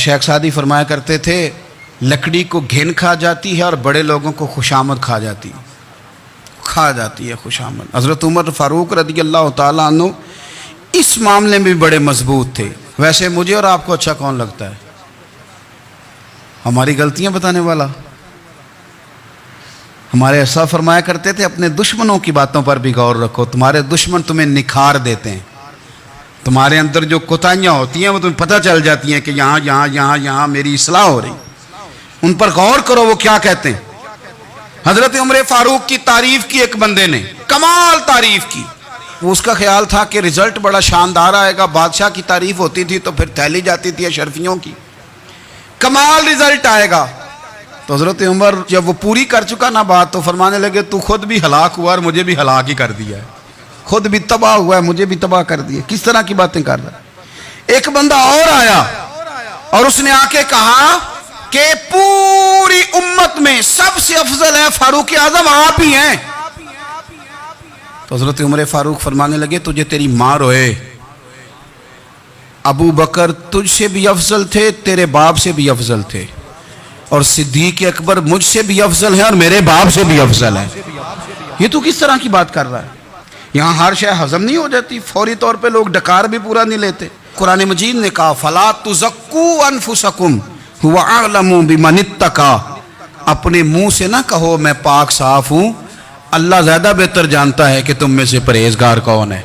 شیخ Saadi فرمایا کرتے تھے لکڑی کو گھن کھا جاتی ہے اور بڑے لوگوں کو خوشامد کھا جاتی ہے خوشامد۔ حضرت عمر فاروق رضی اللہ تعالیٰ عنہ اس معاملے میں بھی بڑے مضبوط تھے۔ ویسے مجھے اور آپ کو اچھا کون لگتا ہے؟ ہماری غلطیاں بتانے والا؟ ہمارے ایسا فرمایا کرتے تھے اپنے دشمنوں کی باتوں پر بھی غور رکھو، تمہارے دشمن تمہیں نکھار دیتے ہیں، تمہارے اندر جو کوتاہیاں ہوتی ہیں وہ تمہیں پتہ چل جاتی ہیں کہ یہاں میری اصلاح ہو رہی، ان پر غور کرو وہ کیا کہتے ہیں۔ حضرت عمر فاروق کی تعریف کی ایک بندے نے، کمال تعریف کی، وہ اس کا خیال تھا کہ رزلٹ بڑا شاندار آئے گا، بادشاہ کی تعریف ہوتی تھی تو پھر تھیلی جاتی تھی اشرفیوں کی، کمال رزلٹ آئے گا۔ تو حضرت عمر جب وہ پوری کر چکا نا بات تو فرمانے لگے تو خود بھی ہلاک ہوا اور مجھے بھی ہلاک ہی کر دیا ہے، خود بھی تباہ ہوا ہے مجھے بھی تباہ کر دیا۔ کس طرح کی باتیں کر رہا ہے؟ ایک بندہ اور آیا اور اس نے آ کے کہا کہ پوری امت میں سب سے افضل ہے فاروق اعظم آپ ہی ہیں۔ تو حضرت عمر فاروق فرمانے لگے تجھے تیری ماں روئے، ابو بکر تجھ سے بھی افضل تھے، تیرے باپ سے بھی افضل تھے، اور صدیق اکبر مجھ سے بھی افضل ہے اور میرے باپ سے بھی افضل ہے۔ یہ تو کس طرح کی بات کر رہا ہے؟ یہاں ہر شے ہضم نہیں ہو جاتی، فوری طور پہ لوگ ڈکار بھی پورا نہیں لیتے۔ قرآن مجید نے کہا فَلَا تُزَكُّوا أَنفُسَكُمْ هُوَ أَعْلَمُ بِمَنِ اتَّقَىٰ، اپنے منہ سے نہ کہو میں پاک صاف ہوں، اللہ زیادہ بہتر جانتا ہے کہ تم میں سے پرہیزگار کون ہے۔